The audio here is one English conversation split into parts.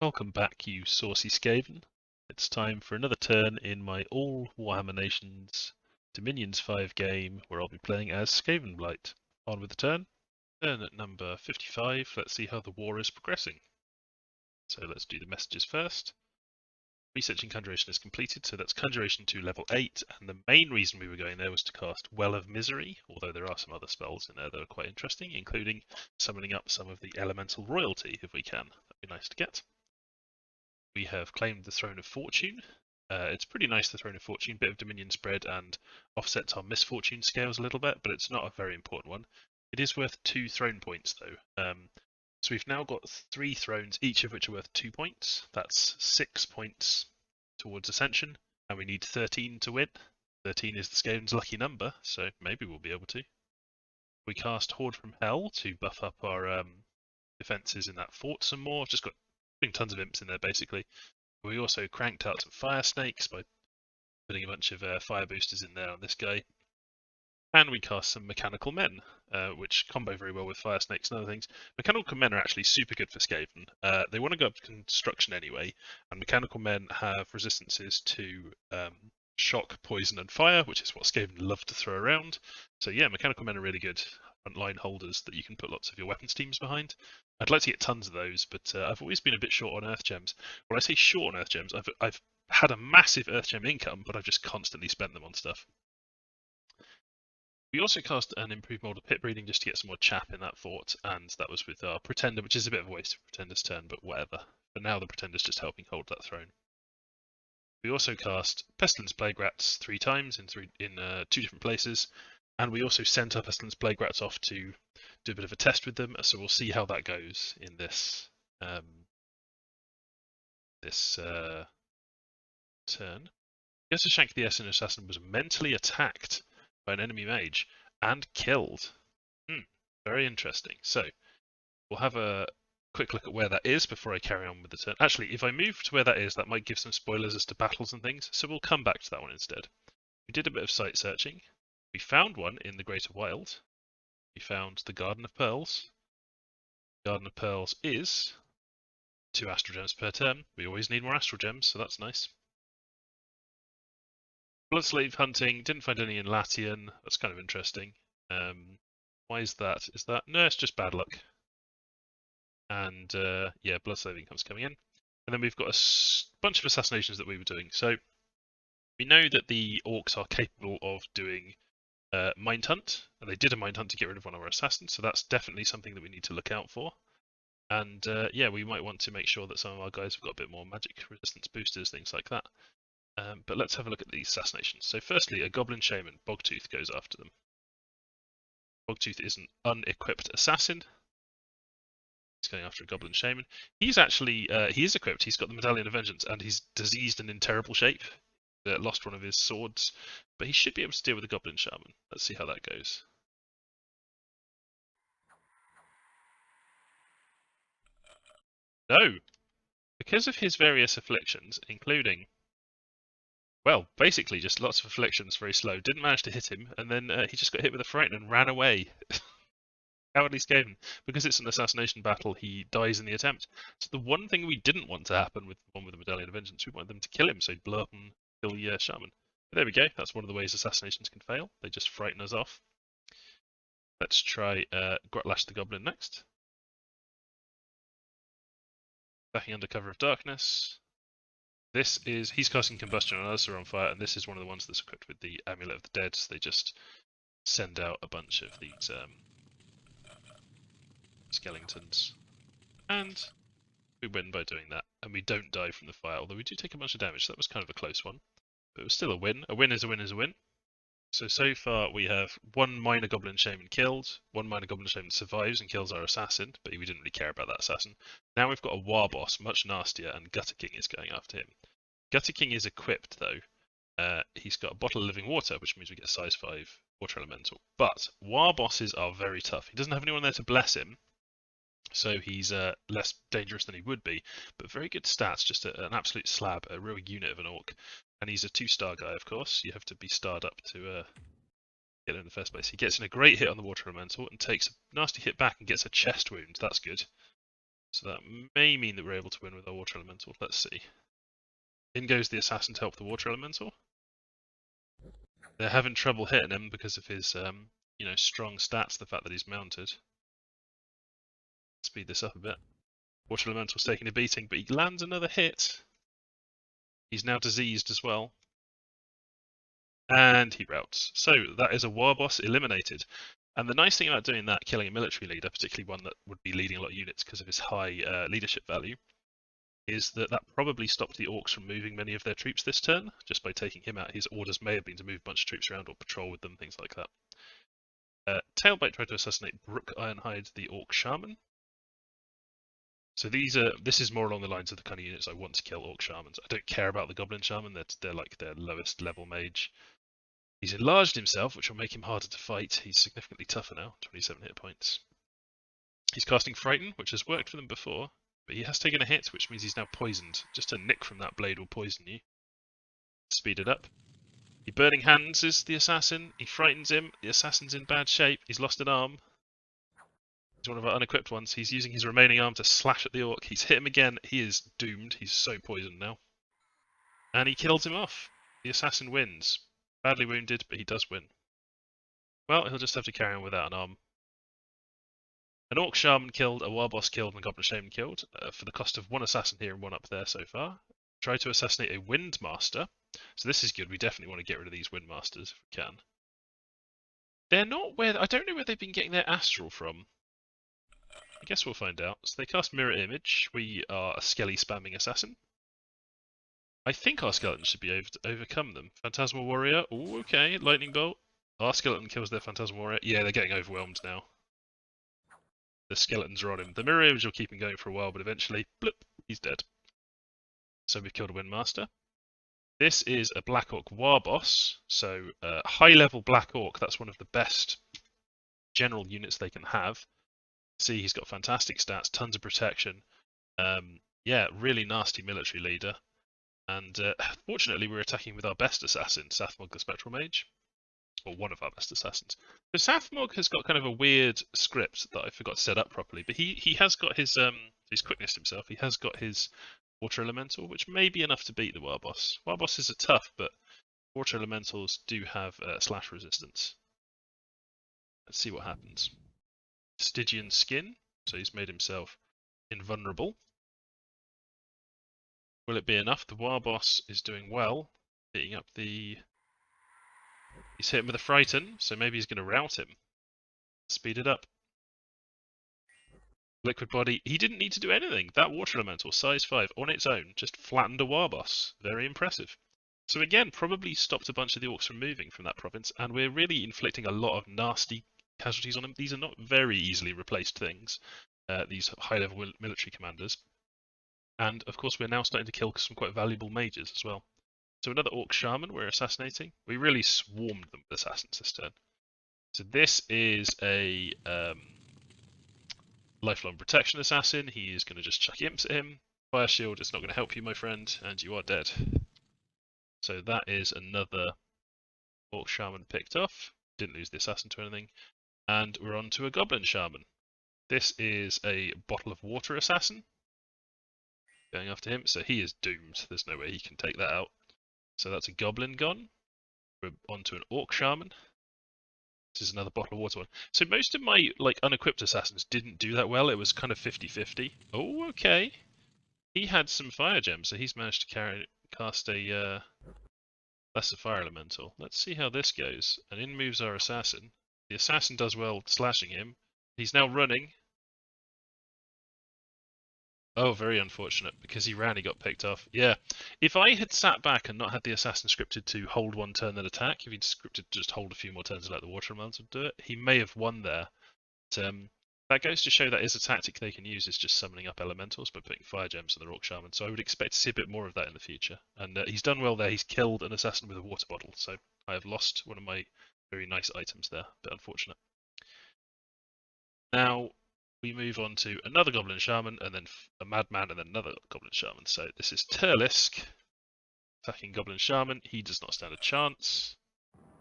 Welcome back, you saucy Skaven. It's time for another turn in my all Warhammer Nations Dominions 5 game where I'll be playing as Skavenblight. On with the turn. Turn at number 55. Let's see how the war is progressing. So let's do the messages first. Researching Conjuration is completed, so that's Conjuration to level 8, and the main reason we were going there was to cast Well of Misery, although there are some other spells in there that are quite interesting, including summoning up some of the Elemental Royalty if we can. That'd be nice to get. We have claimed the Throne of Fortune. It's pretty nice, the Throne of Fortune, bit of Dominion spread and offsets our misfortune scales a little bit, but it's not a very important one. It is worth 2 throne points though. So we've now got 3 thrones, each of which are worth 2 points. That's 6 points towards Ascension, and we need 13 to win. 13 is the Skaven's lucky number, so maybe we'll be able to. We cast Horde from Hell to buff up our defences in that fort some more. I've just got tons of imps in there basically. We also cranked out some fire snakes by putting a bunch of fire boosters in there on this guy. And we cast some mechanical men, which combo very well with fire snakes and other things. Mechanical men are actually super good for Skaven. They want to go up to construction anyway, and mechanical men have resistances to shock, poison, and fire, which is what Skaven love to throw around. So yeah, mechanical men are really good frontline holders that you can put lots of your weapons teams behind. I'd like to get tons of those, but I've always been a bit short on Earth Gems. When I say short on Earth Gems, I've had a massive Earth Gem income, but I've just constantly spent them on stuff. We also cast an improved mold of pit breeding just to get some more chap in that fort, and that was with our Pretender, which is a bit of a waste of Pretender's turn, but whatever. For now, the Pretender's just helping hold that throne. We also cast Pestilence Plague Rats 3 times in 2 different places, and we also sent our Pestilence Plague Rats off to do a bit of a test with them, so we'll see how that goes in this turn. Yes, Shank the Assassin was mentally attacked by an enemy mage and killed. Very interesting. So we'll have a quick look at where that is before I carry on with the turn. Actually, if I move to where that is, that might give some spoilers as to battles and things, so we'll come back to that one instead. We did a bit of site searching. We found one in the Greater Wild. We found the Garden of Pearls. Garden of Pearls is 2 Astral Gems per turn. We always need more Astral Gems, so that's nice. Blood Slave hunting, didn't find any in Latian. That's kind of interesting. Why is that? Is that? No, it's just bad luck. And yeah, Blood Slave income's coming in. And then we've got a bunch of assassinations that we were doing. So we know that the orcs are capable of doing Mind Hunt, and they did a Mind Hunt to get rid of one of our assassins, so that's definitely something that we need to look out for. And yeah, we might want to make sure that some of our guys have got a bit more magic resistance boosters, things like that. But let's have a look at these assassinations. So firstly, a Goblin Shaman, Bogtooth, goes after them. Bogtooth is an unequipped assassin. He's going after a Goblin Shaman. He's actually, he is equipped. He's got the Medallion of Vengeance, and he's diseased and in terrible shape. Lost one of his swords, but he should be able to deal with the Goblin Shaman. Let's see how that goes. No! Because of his various afflictions, including, well, basically just lots of afflictions, very slow, didn't manage to hit him, and then he just got hit with a fright and ran away. Cowardly Skaven. Because it's an assassination battle, he dies in the attempt. So the one thing we didn't want to happen with the one with the Medallion of Vengeance, we wanted them to kill him, so he'd blow up and kill the shaman. But there we go, that's one of the ways assassinations can fail. They just frighten us off. Let's try Grotlash the Goblin next. Backing under cover of darkness. This is, he's casting Combustion on us, are on fire, and this is one of the ones that's equipped with the Amulet of the Dead, so they just send out a bunch of these skeletons. And we win by doing that, and we don't die from the fire, although we do take a bunch of damage, so that was kind of a close one. But it was still a win. A win is a win is a win. So far we have 1 Minor Goblin Shaman killed, 1 Minor Goblin Shaman survives and kills our assassin, but we didn't really care about that assassin. Now we've got a War Boss, much nastier, and Gutter King is going after him. Gutter King is equipped though. He's got a Bottle of Living Water, which means we get size 5 Water Elemental. But War Bosses are very tough. He doesn't have anyone there to bless him, so he's less dangerous than he would be, but very good stats, just an absolute slab, a real unit of an orc. And he's a 2-star guy, of course. You have to be starred up to get in the first place. He gets in a great hit on the Water Elemental and takes a nasty hit back and gets a chest wound. That's good. So that may mean that we're able to win with our Water Elemental. Let's see. In goes the Assassin to help the Water Elemental. They're having trouble hitting him because of his, strong stats, the fact that he's mounted. Speed this up a bit. Water Elemental's taking a beating, but he lands another hit. He's now diseased as well. And he routs. So that is a War Boss eliminated. And the nice thing about doing that, killing a military leader, particularly one that would be leading a lot of units because of his high leadership value, is that probably stopped the Orcs from moving many of their troops this turn. Just by taking him out, his orders may have been to move a bunch of troops around or patrol with them, things like that. Tailbite tried to assassinate Brook Ironhide, the Orc Shaman. So this is more along the lines of the kind of units I want to kill, Orc Shamans. I don't care about the Goblin Shaman, they're like their lowest level mage. He's enlarged himself, which will make him harder to fight. He's significantly tougher now, 27 hit points. He's casting Frighten, which has worked for them before, but he has taken a hit, which means he's now poisoned. Just a nick from that blade will poison you. Speed it up. He Burning Hands is the assassin. He frightens him. The assassin's in bad shape. He's lost an arm. He's one of our unequipped ones. He's using his remaining arm to slash at the Orc. He's hit him again. He is doomed. He's so poisoned now. And he kills him off. The assassin wins. Badly wounded, but he does win. Well, he'll just have to carry on without an arm. An Orc Shaman killed, a War Boss killed, and a Goblin Shaman killed, for the cost of one assassin here and one up there so far. Try to assassinate a Windmaster. So this is good. We definitely want to get rid of these Windmasters if we can. They're not where... I don't know where they've been getting their Astral from. I guess we'll find out. So they cast Mirror Image. We are a Skelly spamming assassin. I think our skeleton should be able to overcome them. Phantasmal Warrior. Oh, okay. Lightning Bolt. Our skeleton kills their Phantasmal Warrior. Yeah, they're getting overwhelmed now. The skeletons are on him. The Mirror Image will keep him going for a while, but eventually, bloop, he's dead. So we've killed a Windmaster. This is a Black Orc War Boss. So high-level Black Orc, that's one of the best general units they can have. See, he's got fantastic stats, tons of protection. Yeah, really nasty military leader. And fortunately, we're attacking with our best assassin, Sathmog the Spectral Mage. Or one of our best assassins. So Sathmog has got kind of a weird script that I forgot to set up properly, but he has got his quickness himself. He has got his Water Elemental, which may be enough to beat the War Boss. War Bosses are tough, but Water Elementals do have slash resistance. Let's see what happens. Stygian Skin, so he's made himself invulnerable. Will it be enough? The War Boss is doing well, beating up the... He's hit him with a Frighten, so maybe he's going to rout him. Speed it up. Liquid Body, he didn't need to do anything. That Water Elemental, size 5, on its own, just flattened a War Boss. Very impressive. So again, probably stopped a bunch of the Orcs from moving from that province, and we're really inflicting a lot of nasty casualties on them. These are not very easily replaced things, these high-level military commanders. And of course, we're now starting to kill some quite valuable mages as well. So another Orc Shaman we're assassinating. We really swarmed them with assassins this turn. So this is a lifelong protection assassin. He is going to just chuck imps at him. Fire shield is not going to help you, my friend, and you are dead. So that is another Orc Shaman picked off. Didn't lose the assassin to anything. And we're on to a Goblin Shaman. This is a Bottle of Water assassin. Going after him, so he is doomed. There's no way he can take that out. So that's a Goblin gone. We're on to an Orc Shaman. This is another Bottle of Water one. So most of my unequipped assassins didn't do that well. It was kind of 50-50. Oh, okay. He had some fire gems, so he's managed to cast a lesser fire elemental. Let's see how this goes. And in moves our assassin. The assassin does well slashing him. He's now running. Oh, very unfortunate, because he ran, he got picked off. Yeah, if I had sat back and not had the assassin scripted to hold one turn then attack, if he'd scripted to just hold a few more turns and let the Water Elemental do it, he may have won there. But, that goes to show that is a tactic they can use, is just summoning up elementals by putting fire gems on the Orc Shaman. So I would expect to see a bit more of that in the future. And he's done well there. He's killed an assassin with a water bottle. So I have lost one of my very nice items there. Bit unfortunate. Now we move on to another Goblin Shaman, and then a Madman, and then another Goblin Shaman. So this is Turlisk attacking Goblin Shaman. He does not stand a chance.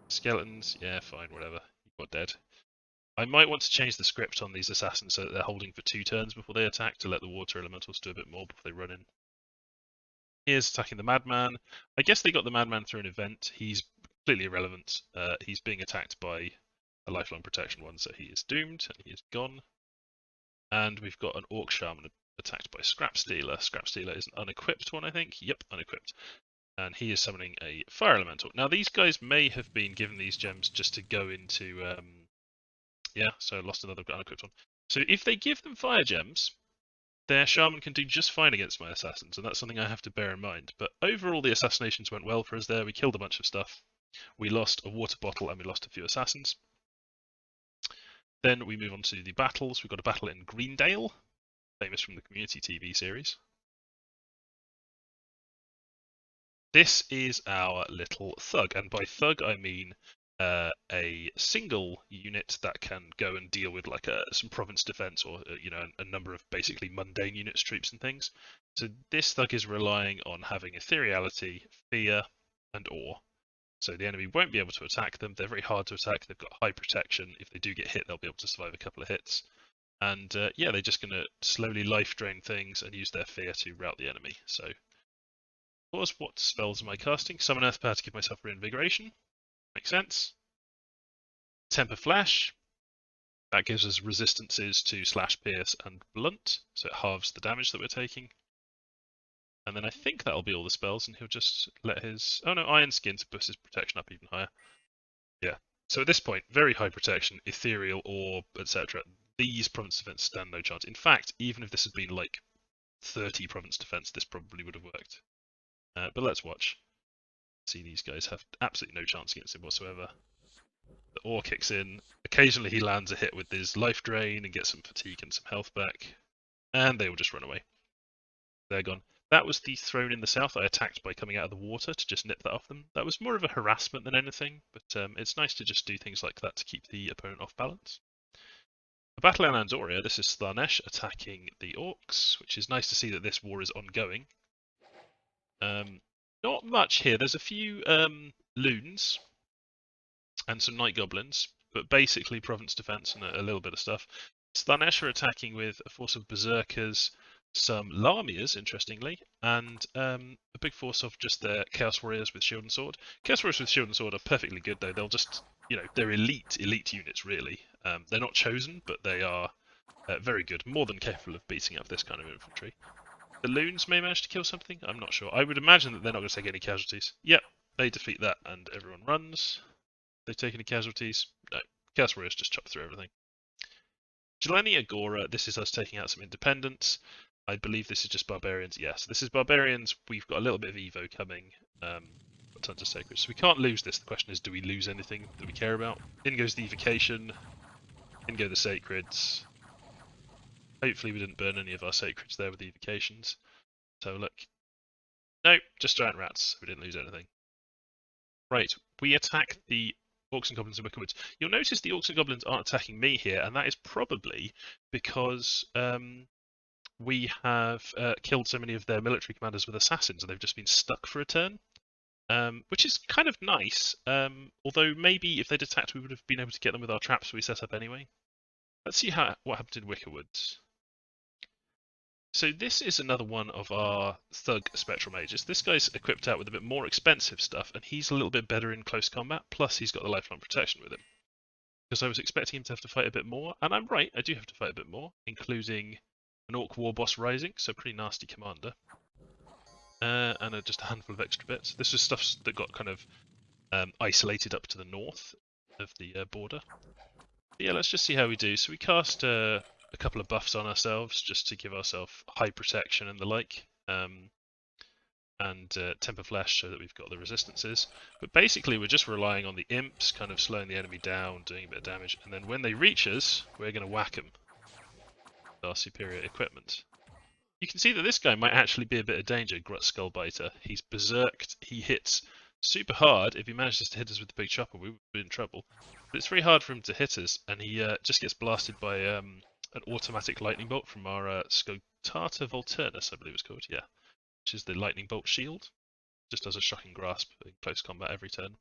Skeletons, yeah, fine, whatever. He got dead. I might want to change the script on these assassins so that they're holding for 2 turns before they attack to let the water elementals do a bit more before they run in. Here's attacking the Madman. I guess they got the Madman through an event. He's completely irrelevant. He's being attacked by a lifelong protection one, so he is doomed and he is gone. And we've got an Orc Shaman attacked by Scrap Stealer. Scrap Stealer is an unequipped one, I think. Yep, unequipped. And he is summoning a Fire Elemental. Now, these guys may have been given these gems just to go into... yeah, so I lost another unequipped one. So if they give them Fire Gems, their Shaman can do just fine against my Assassins, and that's something I have to bear in mind. But overall, the Assassinations went well for us there. We killed a bunch of stuff. We lost a Water Bottle, and we lost a few Assassins. Then we move on to the battles. We've got a battle in Greendale, famous from the Community TV series. This is our little thug, and by thug I mean a single unit that can go and deal with like some province defense or you know a number of basically mundane units, troops and things. So this thug is relying on having ethereality, fear, and awe. So the enemy won't be able to attack them. They're very hard to attack. They've got high protection. If they do get hit, they'll be able to survive a couple of hits. And yeah, they're just going to slowly life drain things and use their fear to rout the enemy. So, what spells am I casting? Summon Earth Power to give myself reinvigoration. Makes sense. Temper Flash. That gives us resistances to Slash, Pierce, and Blunt. So it halves the damage that we're taking. And then I think that'll be all the spells, and he'll just let his... Oh no, Iron Skin to boost his protection up even higher. Yeah. So at this point, very high protection, ethereal, orb, etc. These province defense stand no chance. In fact, even if this had been like 30 province defense, this probably would have worked. But let's watch. See, these guys have absolutely no chance against him whatsoever. The Ore kicks in. Occasionally he lands a hit with his life drain and gets some fatigue and some health back. And they will just run away. They're gone. That was the throne in the south I attacked by coming out of the water to just nip that off them. That was more of a harassment than anything, but it's nice to just do things like that to keep the opponent off balance. A battle in Andoria, this is Slaanesh attacking the Orcs, which is nice to see that this war is ongoing. Not much here. There's a few loons and some night goblins, but basically province defense and a little bit of stuff. Slaanesh are attacking with a force of berserkers, some Lamias, interestingly, and a big force of just their Chaos Warriors with Shield and Sword. Chaos Warriors with Shield and Sword are perfectly good, though. They'll just, you know, they're elite units, really. They're not chosen, but they are very good, more than capable of beating up this kind of infantry. The loons may manage to kill something, I'm not sure. I would imagine that they're not going to take any casualties. Yep, they defeat that and everyone runs. They take any casualties? No. Chaos Warriors just chop through everything. Jeleni Agora, this is us taking out some independents. I believe this is just barbarians. Yes, this is barbarians. We've got a little bit of Evo coming. Tons of sacreds. So we can't lose this. The question is, do we lose anything that we care about? In goes the evocation. In go the sacreds. Hopefully we didn't burn any of our sacreds there with the evocations. So look. No, just giant rats. We didn't lose anything. Right, we attack the Orcs and Goblins in Wickerwoods. You'll notice the Orcs and Goblins aren't attacking me here, and that is probably because we have killed so many of their military commanders with assassins, and they've just been stuck for a turn, which is kind of nice. Although maybe if they'd attacked, we would have been able to get them with our traps we set up anyway. Let's see what happened in Wickerwoods. So this is another one of our Thug Spectral Mages. This guy's equipped out with a bit more expensive stuff, and he's a little bit better in close combat, plus he's got the lifelong protection with him. Because I was expecting him to have to fight a bit more, and I'm right, I do have to fight a bit more, including an Orc War Boss Rising, so pretty nasty commander. And just a handful of extra bits. This was stuff that got kind of isolated up to the north of the border. But yeah, let's just see how we do. So we cast a couple of buffs on ourselves just to give ourselves high protection and the like, and Temper Flash so that we've got the resistances. But basically we're just relying on the imps, kind of slowing the enemy down, doing a bit of damage, and then when they reach us, we're going to whack them with our superior equipment. You can see that this guy might actually be a bit of danger, Grut Skullbiter. He's berserked, he hits super hard. If he manages to hit us with the big chopper, we would be in trouble. But it's very hard for him to hit us, and he just gets blasted by an automatic lightning bolt from our Scotata Volturnus, I believe it's called, yeah. Which is the lightning bolt shield. Just does a shocking grasp in close combat every turn.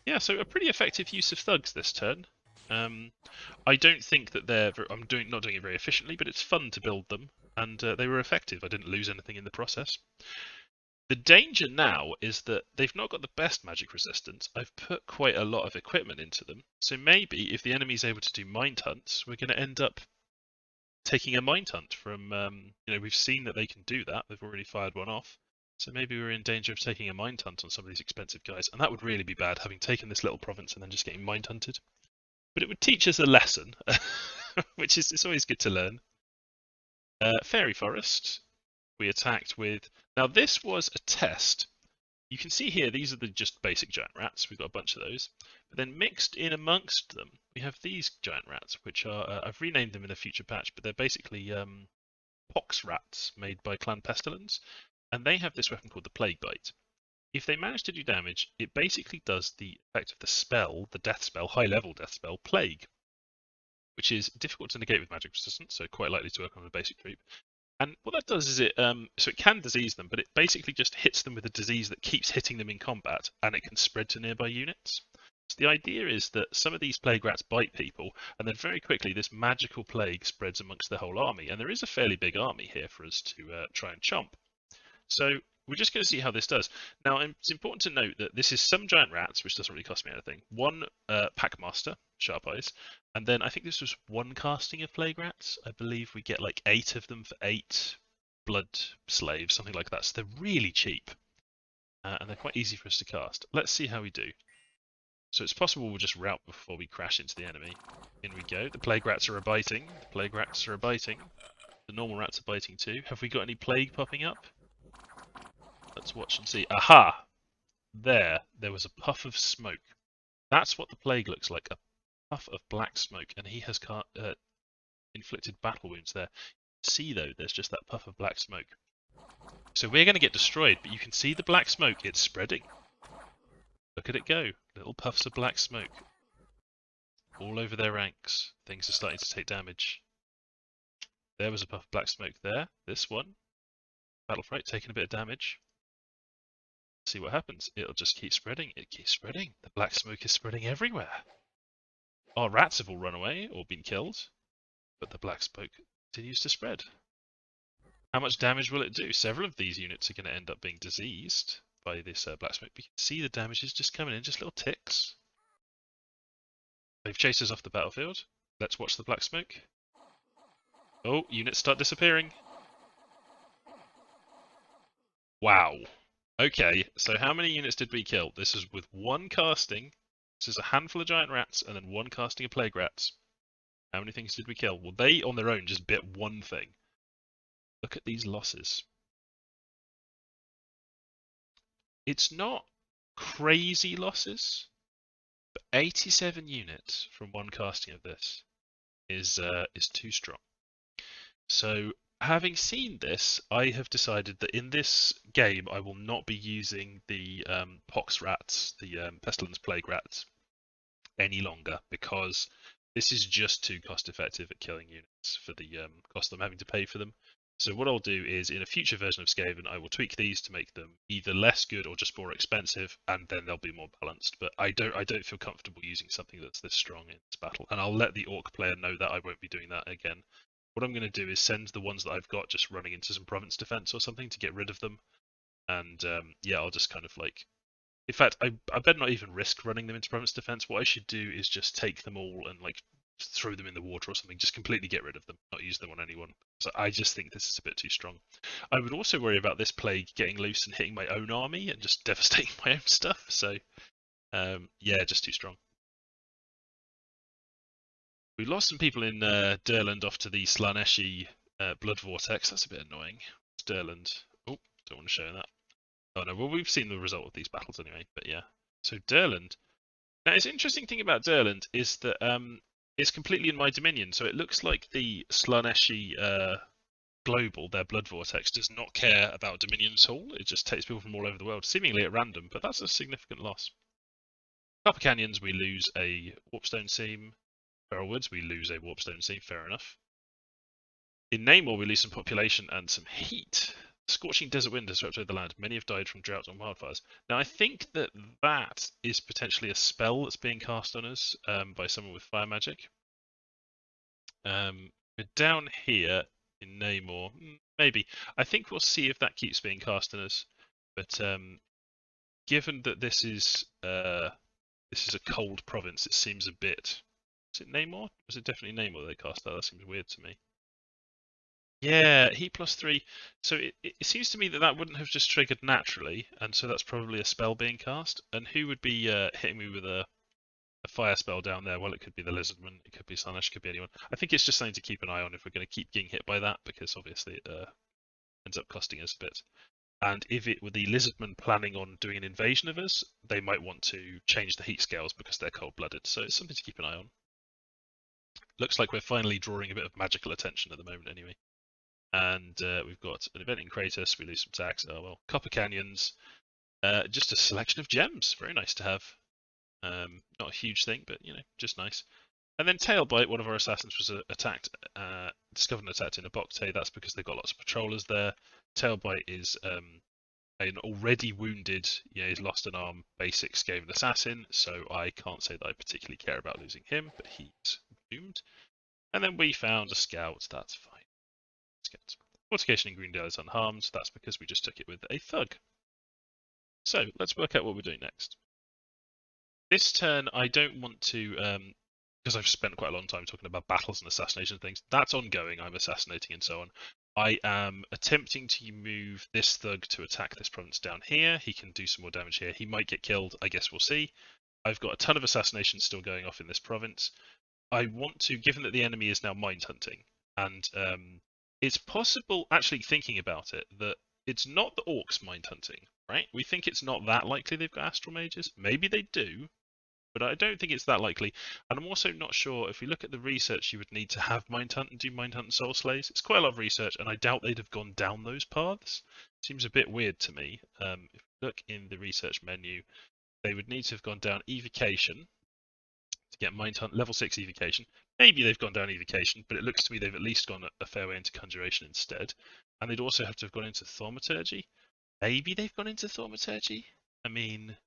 Yeah, so a pretty effective use of thugs this turn. I don't think that I'm not doing it very efficiently, but it's fun to build them, and they were effective. I didn't lose anything in the process. The danger now is that they've not got the best magic resistance. I've put quite a lot of equipment into them, so maybe if the enemy's able to do mind hunts, we're going to end up taking a mind hunt from. We've seen that they can do that. They've already fired one off. So maybe we're in danger of taking a mind hunt on some of these expensive guys, and that would really be bad, having taken this little province and then just getting mind hunted. But it would teach us a lesson, which is it's always good to learn. Fairy Forest, we attacked with. Now this was a test. You can see here these are the just basic giant rats. We've got a bunch of those. But then mixed in amongst them, we have these giant rats, which are I've renamed them in a future patch, but they're basically pox rats made by Clan Pestilence. And they have this weapon called the Plague Bite. If they manage to do damage, it basically does the effect of the spell, the death spell, high-level death spell, Plague, which is difficult to negate with magic resistance, so quite likely to work on a basic troop. And what that does is it can disease them, but it basically just hits them with a disease that keeps hitting them in combat, and it can spread to nearby units. So the idea is that some of these plague rats bite people, and then very quickly this magical plague spreads amongst the whole army, and there is a fairly big army here for us to try and chomp. So we're just going to see how this does. Now, it's important to note that this is some giant rats, which doesn't really cost me anything. One Packmaster, Sharp Eyes, and then I think this was one casting of Plague Rats. I believe we get like 8 of them for 8 blood slaves, something like that. So they're really cheap, and they're quite easy for us to cast. Let's see how we do. So it's possible we'll just rout before we crash into the enemy. In we go. The Plague Rats are biting. The Plague Rats are biting. The normal rats are biting too. Have we got any plague popping up? Let's watch and see. Aha! There was a puff of smoke. That's what the plague looks like, a puff of black smoke, and he has inflicted battle wounds there. See though, there's just that puff of black smoke. So we're going to get destroyed, but you can see the black smoke, it's spreading. Look at it go, little puffs of black smoke. All over their ranks, things are starting to take damage. There was a puff of black smoke there, this one. Battle Fright taking a bit of damage. See what happens. It'll just keep spreading. It keeps spreading. The black smoke is spreading everywhere. Our rats have all run away or been killed, but the black smoke continues to spread. How much damage will it do? Several of these units are going to end up being diseased by this black smoke. You can see the damage is just coming in, just little ticks. They've chased us off the battlefield. Let's watch the black smoke. Oh, units start disappearing. Wow. Okay, so how many units did we kill? This is with one casting. This is a handful of giant rats and then one casting of plague rats. How many things did we kill? Well, they on their own just bit one thing. Look at these losses. It's not crazy losses, but 87 units from one casting of this is too strong. So having seen this, I have decided that in this game I will not be using the pox rats, the pestilence plague rats, any longer, because this is just too cost effective at killing units for the cost I'm having to pay for them. So what I'll do is, in a future version of Skaven, I will tweak these to make them either less good or just more expensive, and then they'll be more balanced. But I don't feel comfortable using something that's this strong in this battle, and I'll let the orc player know that I won't be doing that again. What I'm going to do is send the ones that I've got just running into some province defense or something to get rid of them, and yeah, I'll just kind of like. In fact, I better not even risk running them into province defense. What I should do is just take them all and like throw them in the water or something, just completely get rid of them, not use them on anyone. So I just think this is a bit too strong. I would also worry about this plague getting loose and hitting my own army and just devastating my own stuff. So yeah, just too strong. We lost some people in Durland off to the Zharr-Naggrund Blood Vortex. That's a bit annoying. It's Durland. Oh, don't want to show that. Oh no, well we've seen the result of these battles anyway, but yeah. So Durland. Now, it's interesting thing about Durland is that it's completely in my dominion, so it looks like the Zharr-Naggrund Global, their Blood Vortex, does not care about dominions at all. It just takes people from all over the world, seemingly at random, but that's a significant loss. Copper Canyons, we lose a Warpstone Seam. Feral Woods, we lose a Warpstone Seam, fair enough. In Namor, we lose some population and some heat. Scorching desert wind has swept over the land. Many have died from drought and wildfires. Now, I think that that is potentially a spell that's being cast on us by someone with fire magic. We're down here in Namor. Maybe. I think we'll see if that keeps being cast on us. But given that this is a cold province, it seems a bit. Is it Namor? Was it definitely Namor they cast that? That seems weird to me. Yeah, heat +3. So it seems to me that wouldn't have just triggered naturally, and so that's probably a spell being cast. And who would be hitting me with a fire spell down there? Well, it could be the Lizardmen, it could be Slaanesh, it could be anyone. I think it's just something to keep an eye on if we're going to keep getting hit by that, because obviously it ends up costing us a bit. And if it were the Lizardmen planning on doing an invasion of us, they might want to change the heat scales because they're cold-blooded. So it's something to keep an eye on. Looks like we're finally drawing a bit of magical attention at the moment anyway. And we've got an event in Kratos, we lose some tax. Oh well. Copper Canyons, just a selection of gems. Very nice to have. Not a huge thing, but you know, just nice. And then Tailbite, one of our assassins was attacked, discovered and attacked in a Bokte. That's because they've got lots of patrollers there. Tailbite is an already wounded, he's lost an arm, basic Skaven assassin, so I can't say that I particularly care about losing him, but he's doomed. And then we found a scout, that's fine. Scouts. Fortification in Greendale is unharmed, that's because we just took it with a thug. So, let's work out what we're doing next. This turn, I don't want to, because I've spent quite a long time talking about battles and assassination and things, that's ongoing, I'm assassinating and so on. I am attempting to move this thug to attack this province down here. He can do some more damage here. He might get killed, I guess we'll see. I've got a ton of assassinations still going off in this province. I want to, given that the enemy is now mind hunting, and it's possible, actually thinking about it, that it's not the orcs mind hunting, right? We think it's not that likely they've got astral mages. Maybe they do, but I don't think it's that likely. And I'm also not sure, if we look at the research, you would need to have mind hunt and do mind hunt and soul slays. It's quite a lot of research, and I doubt they'd have gone down those paths. Seems a bit weird to me. If we look in the research menu, they would need to have gone down evocation to get mind hunt, level 6 evocation. Maybe they've gone down evocation, but it looks to me they've at least gone a fair way into conjuration instead. And they'd also have to have gone into thaumaturgy. Maybe they've gone into thaumaturgy? I mean,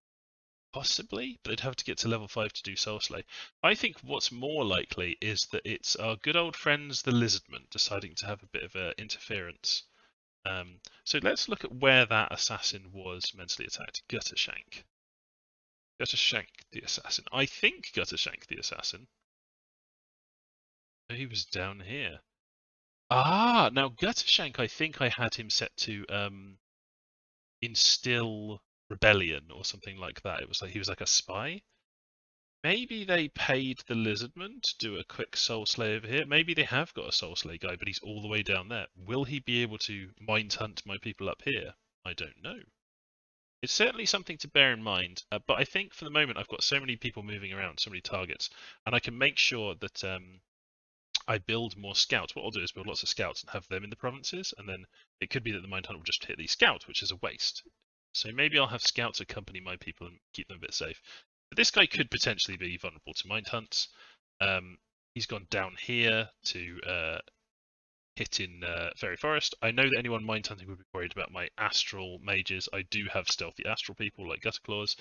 possibly, but they'd have to get to level 5 to do Soul Slay. I think what's more likely is that it's our good old friends, the Lizardmen, deciding to have a bit of interference. So let's look at where that assassin was mentally attacked. Guttershank. Guttershank the assassin. I think Guttershank the assassin. He was down here. Ah, now Guttershank, I think I had him set to instill rebellion or something like that. It was like he was like a spy. Maybe they paid the Lizardmen to do a quick Soul Slay over here. Maybe they have got a Soul Slay guy, but he's all the way down there. Will he be able to mind hunt my people up here? I don't know. It's certainly something to bear in mind, but I think for the moment I've got so many people moving around, so many targets, and I can make sure that I build more scouts. What I'll do is build lots of scouts and have them in the provinces, and then it could be that the mind hunt will just hit these scouts, which is a waste. So maybe I'll have scouts accompany my people and keep them a bit safe. But this guy could potentially be vulnerable to mind hunts. He's gone down here to hit in Fairy Forest. I know that anyone mind hunting would be worried about my astral mages. I do have stealthy astral people like Gutterclaws,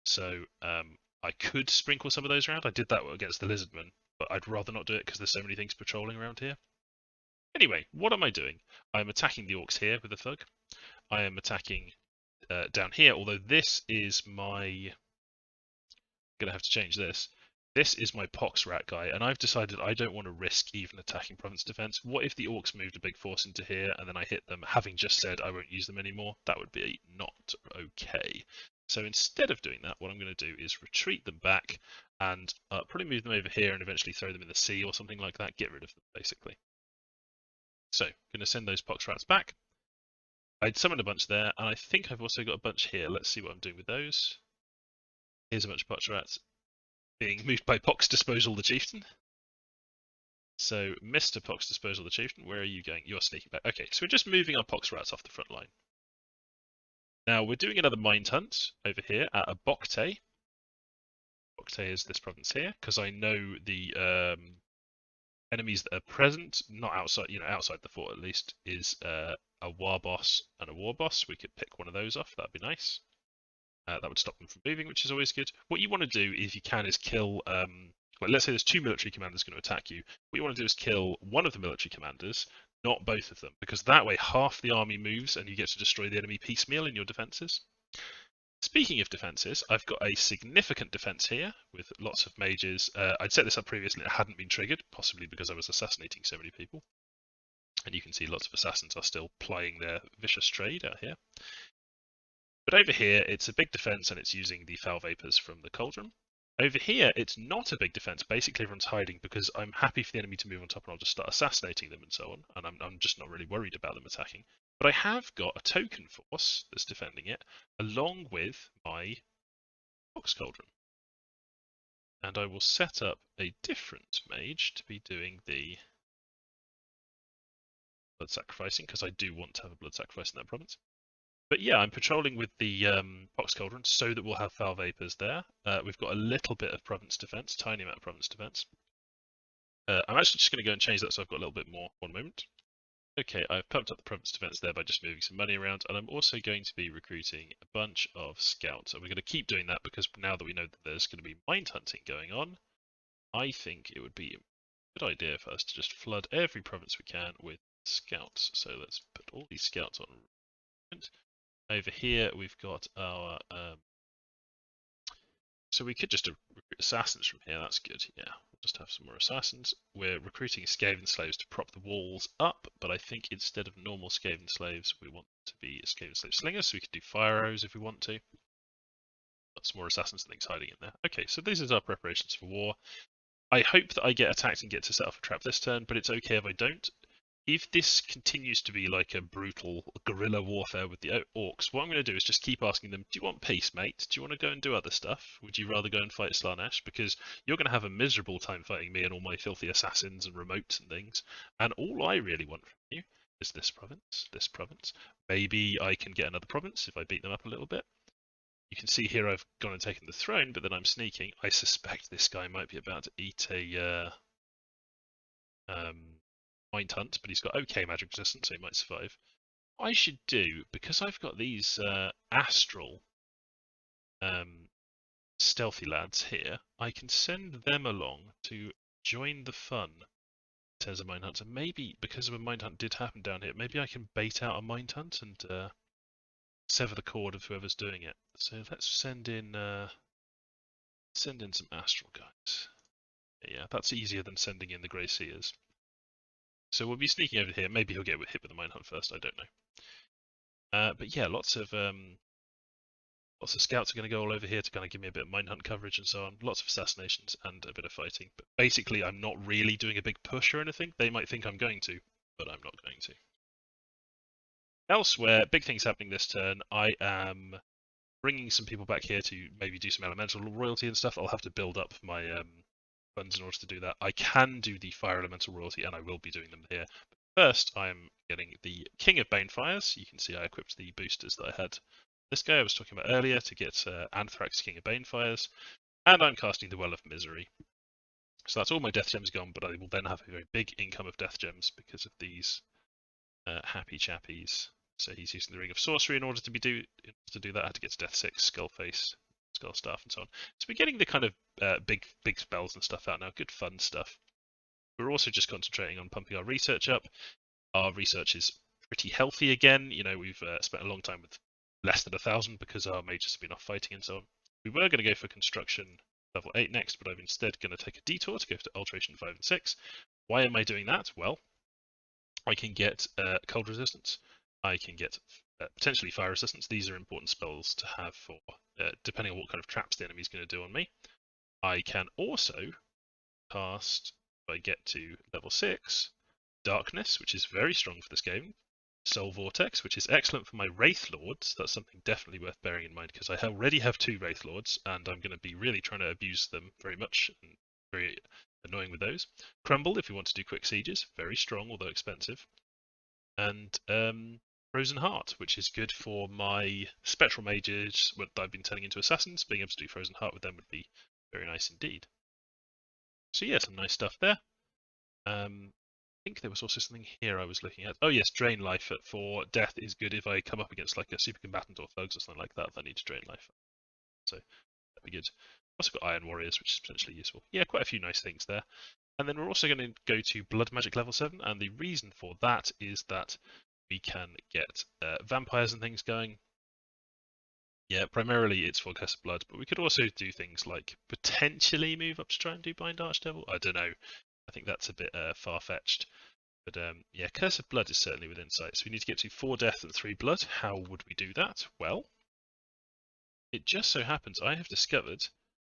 so I could sprinkle some of those around. I did that against the Lizardmen, but I'd rather not do it because there's so many things patrolling around here. Anyway, what am I doing? I'm attacking the orcs here with a thug. I am attacking down here, although this is my... I'm going to have to change this. This is my pox rat guy, and I've decided I don't want to risk even attacking province defense. What if the orcs moved a big force into here and then I hit them, having just said I won't use them anymore? That would be not okay. So instead of doing that, what I'm going to do is retreat them back and probably move them over here and eventually throw them in the sea or something like that. Get rid of them, basically. So, I'm going to send those pox rats back. I'd summoned a bunch there, and I think I've also got a bunch here. Let's see what I'm doing with those. Here's a bunch of pox rats being moved by Pox Disposal the Chieftain. So, Mr. Pox Disposal the Chieftain, where are you going? You're sneaking back. Okay, so we're just moving our Pox Rats off the front line. Now, we're doing another Mind Hunt over here at a Bokte. Bokte is this province here, because I know the Enemies that are present, not outside, outside the fort at least, is a war boss and a war boss. We could pick one of those off. That'd be nice. That would stop them from moving, which is always good. What you want to do, if you can, is kill. Like, let's say there's 2 military commanders going to attack you. What you want to do is kill one of the military commanders, not both of them, because that way half the army moves and you get to destroy the enemy piecemeal in your defenses. Speaking of defences, I've got a significant defence here with lots of mages. I'd set this up previously, it hadn't been triggered, possibly because I was assassinating so many people. And you can see lots of assassins are still plying their vicious trade out here. But over here, it's a big defence and it's using the foul vapours from the cauldron. Over here, it's not a big defence. Basically, everyone's hiding because I'm happy for the enemy to move on top and I'll just start assassinating them and so on. And I'm just not really worried about them attacking. But I have got a token force that's defending it, along with my box cauldron. And I will set up a different mage to be doing the blood sacrificing, because I do want to have a blood sacrifice in that province. But yeah, I'm patrolling with the box cauldron so that we'll have foul vapours there. We've got a little bit of province defence, tiny amount of province defence. I'm actually just going to go and change that so I've got a little bit more. One moment. Okay, I've pumped up the province defense there by just moving some money around, and I'm also going to be recruiting a bunch of scouts. And we're going to keep doing that because now that we know that there's going to be mind hunting going on, I think it would be a good idea for us to just flood every province we can with scouts. So let's put all these scouts on. Over here we've got our... So we could just recruit assassins from here, that's good, yeah. We'll just have some more assassins. We're recruiting Skaven slaves to prop the walls up, but I think instead of normal Skaven slaves, we want to be Skaven slave slingers, so we could do fire arrows if we want to. Got some more assassins and things hiding in there. Okay, so these are our preparations for war. I hope that I get attacked and get to set off a trap this turn, but it's okay if I don't. If this continues to be like a brutal guerrilla warfare with the orcs, what I'm going to do is just keep asking them, do you want peace, mate? Do you want to go and do other stuff? Would you rather go and fight Slaanesh? Because you're going to have a miserable time fighting me and all my filthy assassins and remotes and things. And all I really want from you is this province, this province. Maybe I can get another province if I beat them up a little bit. You can see here I've gone and taken the throne, but then I'm sneaking. I suspect this guy might be about to eat a... mind hunt, but he's got okay magic resistance, so he might survive. What I should do, because I've got these astral stealthy lads here, I can send them along to join the fun in terms of mind hunts. And maybe, because a mind hunt did happen down here, maybe I can bait out a mind hunt and sever the cord of whoever's doing it. So let's send in some astral guys. Yeah, that's easier than sending in the Grey Seers. So we'll be sneaking over here. Maybe he'll get hit with the mine hunt first. I don't know. But yeah, lots of scouts are going to go all over here to kind of give me a bit of mine hunt coverage and so on. Lots of assassinations and a bit of fighting. But basically, I'm not really doing a big push or anything. They might think I'm going to, but I'm not going to. Elsewhere, big things happening this turn. I am bringing some people back here to maybe do some elemental royalty and stuff. I'll have to build up my funds in order to do that. I can do the fire elemental royalty, and I will be doing them here. But first, I'm getting the King of Banefires. You can see I equipped the boosters that I had. This guy I was talking about earlier to get Anthrax King of Banefires, and I'm casting the Well of Misery. So that's all my death gems gone, but I will then have a very big income of death gems because of these happy chappies. So he's using the Ring of Sorcery in order to do that. I had to get to Death 6, Skullface, Skull Staff, and so on. So we're getting the kind of big spells and stuff out now. Good fun stuff. We're also just concentrating on pumping our research up. Our research is pretty healthy again. You know, we've spent a long time with less than 1,000 because our mages have been off fighting and so on. We were going to go for construction level 8 next, but I'm instead going to take a detour to go to alteration 5 and 6. Why am I doing that? Well, I can get cold resistance. I can get potentially fire resistance. These are important spells to have for depending on what kind of traps the enemy is going to do on me. I can also cast, if I get to level 6, Darkness, which is very strong for this game. Soul Vortex, which is excellent for my Wraith Lords. That's something definitely worth bearing in mind because I already have 2 Wraith Lords and I'm going to be really trying to abuse them very much. And very annoying with those. Crumble, if you want to do quick sieges. Very strong, although expensive. And Frozen Heart, which is good for my Spectral Mages that I've been turning into Assassins. Being able to do Frozen Heart with them would be very nice indeed. So yeah, some nice stuff there. I think there was also something here I was looking at. Oh yes, drain life for death is good if I come up against like a super combatant or thugs or something like that. I need to drain life, so that'd be good. Also got Iron Warriors, which is potentially useful. Yeah, quite a few nice things there. And then we're also going to go to Blood Magic level 7, and the reason for that is that we can get vampires and things going. Yeah, primarily it's for Curse of Blood, but we could also do things like potentially move up to try and do Blind Archdevil. I don't know. I think that's a bit far-fetched. But yeah, Curse of Blood is certainly within sight. So we need to get to 4 death and 3 blood. How would we do that? Well, it just so happens I have discovered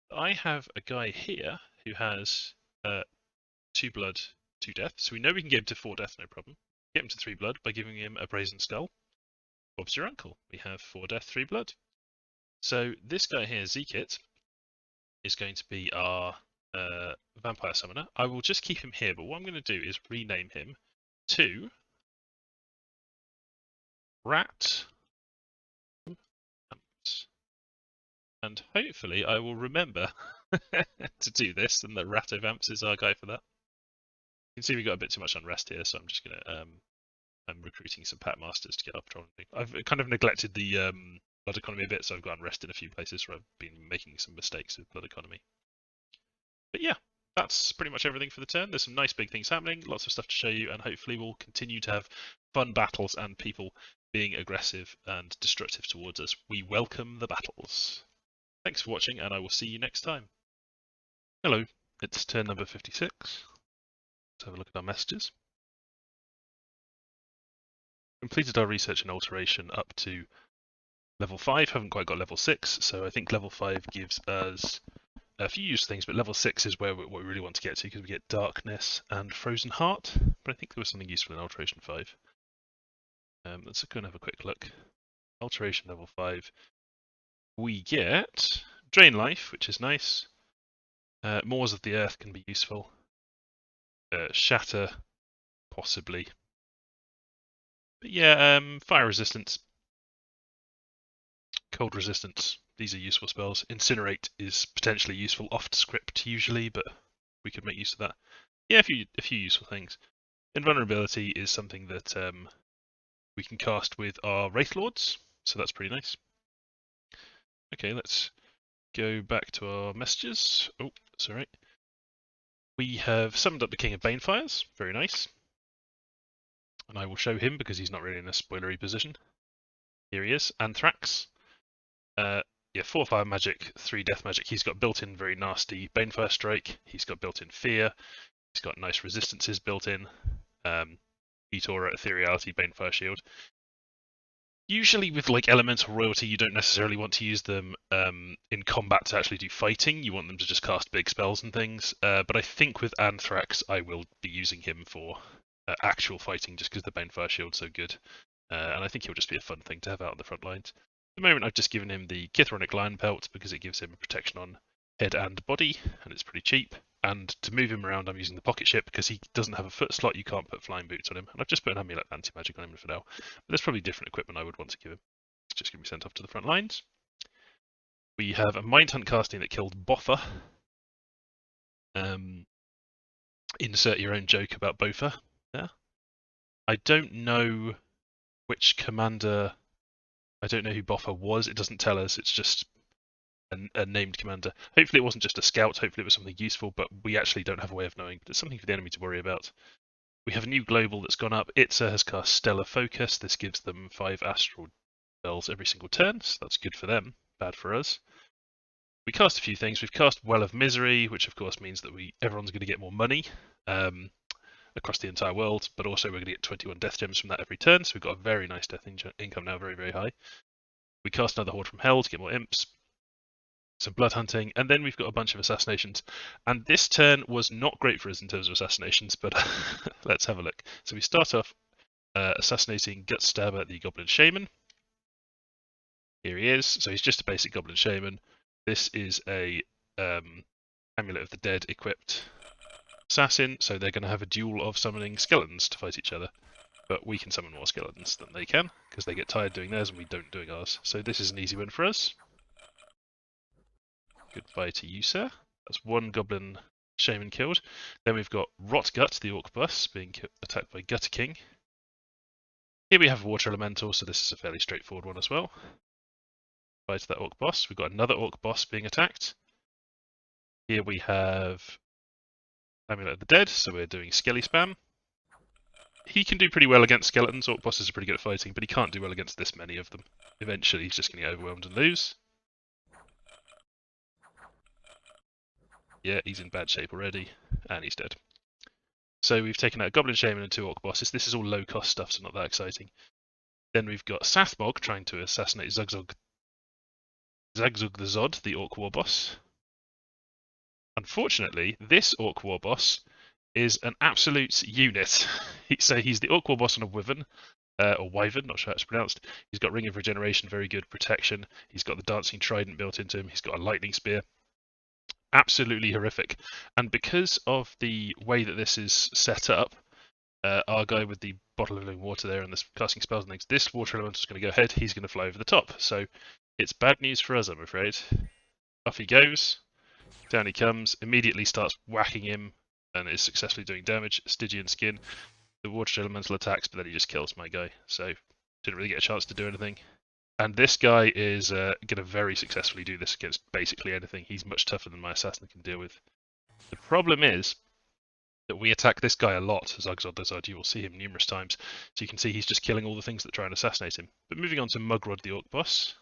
that I have a guy here who has 2 blood, 2 death. So we know we can get him to 4 death, no problem. Get him to 3 blood by giving him a Brazen Skull. Bob's your uncle. We have 4 death, 3 blood. So this guy here, Zekit, is going to be our vampire summoner. I will just keep him here, but what I'm going to do is rename him to Rat. And hopefully I will remember to do this, and that Ratovamps is our guy for that. You can see we got a bit too much unrest here, so I'm just going to I'm recruiting some Pat Masters to get up patrolling. I've kind of neglected the blood economy a bit, so I've got unrest in a few places where I've been making some mistakes with blood economy. But yeah, that's pretty much everything for the turn. There's some nice big things happening, lots of stuff to show you, and hopefully we'll continue to have fun battles and people being aggressive and destructive towards us. We welcome the battles. Thanks for watching, and I will see you next time. Hello, it's turn number 56. Let's have a look at our messages. Completed our research and alteration up to level 5, haven't quite got level 6, so I think level 5 gives us a few useful things, but level 6 is where what we really want to get to, because we get Darkness and Frozen Heart, but I think there was something useful in Alteration 5. Let's go and have a quick look. Alteration level 5. We get Drain Life, which is nice. Maws of the Earth can be useful. Shatter, possibly. But yeah, Fire Resistance. Cold Resistance. These are useful spells. Incinerate is potentially useful off script usually, but we could make use of that. Yeah, a few useful things. Invulnerability is something that we can cast with our Wraith Lords, so that's pretty nice. Okay, let's go back to our messages. Oh, sorry. We have summoned up the King of Banefires. Very nice. And I will show him because he's not really in a spoilery position. Here he is. Anthrax. Yeah, 4 fire magic, 3 death magic. He's got built-in very nasty Banefire Strike. He's got built-in Fear. He's got nice resistances built in. Heat Aura, Ethereality, Banefire Shield. Usually with like Elemental Royalty, you don't necessarily want to use them in combat to actually do fighting. You want them to just cast big spells and things. But I think with Anthrax, I will be using him for actual fighting just because the Banefire Shield's so good. And I think he'll just be a fun thing to have out on the front lines. At the moment, I've just given him the Kithronic Lion Pelt because it gives him protection on head and body, and it's pretty cheap. And to move him around, I'm using the Pocket Ship because he doesn't have a foot slot. You can't put flying boots on him. And I've just put an Amulet of Anti-Magic on him for now. But there's probably different equipment I would want to give him. It's just going to be sent off to the front lines. We have a Mind Hunt casting that killed Boffa. Insert your own joke about Bofa there. I don't know which commander. I don't know who Boffa was. It doesn't tell us. It's just a named commander. Hopefully it wasn't just a scout. Hopefully it was something useful, but we actually don't have a way of knowing. But it's something for the enemy to worry about. We have a new global that's gone up. Izta has cast Stellar Focus. This gives them 5 astral spells every single turn, so that's good for them, bad for us. We cast a few things. We've cast Well of Misery, which of course means that everyone's going to get more money across the entire world, but also we're going to get 21 death gems from that every turn, so we've got a very nice death income now, very, very high. We cast another Horde from Hell to get more imps, some blood hunting, and then we've got a bunch of assassinations. And this turn was not great for us in terms of assassinations, but let's have a look. So we start off assassinating Gut Stabber, the Goblin Shaman. Here he is. So he's just a basic Goblin Shaman. This is a Amulet of the Dead equipped assassin, so they're going to have a duel of summoning skeletons to fight each other. But we can summon more skeletons than they can, because they get tired doing theirs and we don't doing ours. So this is an easy win for us. Goodbye to you, sir. That's 1 goblin Shaman killed. Then we've got Rotgut, the Orc boss, being attacked by Gutter King. Here we have Water Elemental, so this is a fairly straightforward one as well. Fight that Orc boss. We've got another Orc boss being attacked. Here we have Amulet of the Dead, so we're doing Skelly spam. He can do pretty well against skeletons. Orc bosses are pretty good at fighting, but he can't do well against this many of them. Eventually, he's just going to get overwhelmed and lose. Yeah, he's in bad shape already, and he's dead. So we've taken out a Goblin Shaman and 2 Orc bosses. This is all low-cost stuff, so not that exciting. Then we've got Sathmog trying to assassinate Zugzug the Zod, the Orc war boss. Unfortunately, this Orc war boss is an absolute unit. So he's the Orc war boss on a Wyvern, or Wyvern, not sure how it's pronounced. He's got Ring of Regeneration, very good protection. He's got the Dancing Trident built into him. He's got a Lightning Spear. Absolutely horrific. And because of the way that this is set up, our guy with the bottle of living water there and the casting spells and things, this water elemental is going to go ahead. He's going to fly over the top. So it's bad news for us, I'm afraid. Off he goes. Down he comes. Immediately starts whacking him and is successfully doing damage. Stygian skin. The water elemental attacks, but then he just kills my guy. So didn't really get a chance to do anything. And this guy is going to very successfully do this against basically anything. He's much tougher than my assassin can deal with. The problem is that we attack this guy a lot, Zugzod the Zod. You will see him numerous times. So you can see he's just killing all the things that try and assassinate him. But moving on to Mugrod the Orc boss.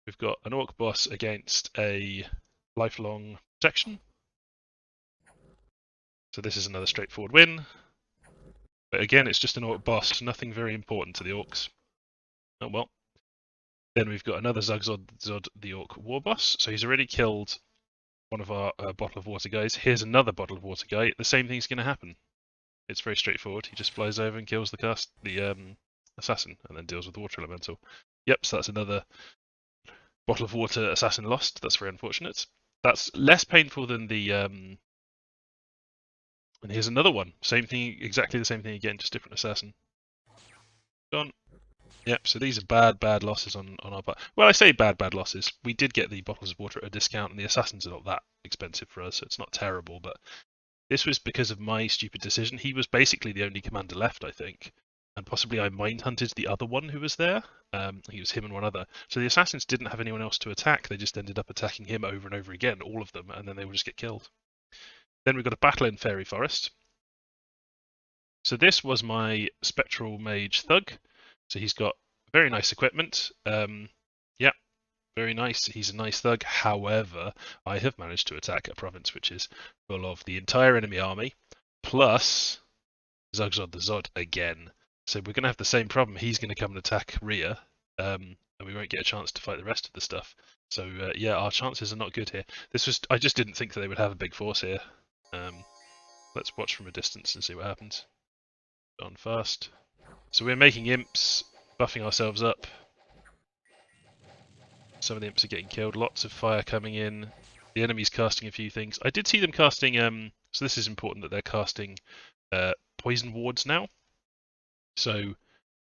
We've got an Orc boss against a lifelong protection. So this is another straightforward win. But again, it's just an Orc boss, nothing very important to the Orcs. Oh well. Then we've got another Zugzod the Orc war boss. So he's already killed one of our bottle of water guys. Here's another bottle of water guy. The same thing's going to happen. It's very straightforward. He just flies over and kills the assassin, and then deals with the water elemental. Yep, so that's another bottle of water assassin lost. That's very unfortunate. That's less painful than the. And here's another one. Same thing, exactly the same thing again, just different assassin. Gone. Yep, so these are bad losses on our part. Well, I say bad losses. We did get the bottles of water at a discount, and the assassins are not that expensive for us, so it's not terrible, but this was because of my stupid decision. He was basically the only commander left, I think, and possibly I mind-hunted the other one who was there. He was him and one other. So the assassins didn't have anyone else to attack. They just ended up attacking him over and over again, all of them, and then they would just get killed. Then we've got a battle in Fairy Forest. So this was my Spectral Mage Thug. So he's got very nice equipment. Yeah, very nice. He's a nice thug. However, I have managed to attack a province which is full of the entire enemy army, plus Zugzod the Zod again. So we're going to have the same problem. He's going to come and attack Rhea, and we won't get a chance to fight the rest of the stuff. So yeah, our chances are not good here. I just didn't think that they would have a big force here. Let's watch from a distance and see what happens. On fast. So we're making imps, buffing ourselves up. Some of the imps are getting killed. Lots of fire coming in. The enemy's casting a few things. I did see them casting. So this is important that they're casting poison wards now. So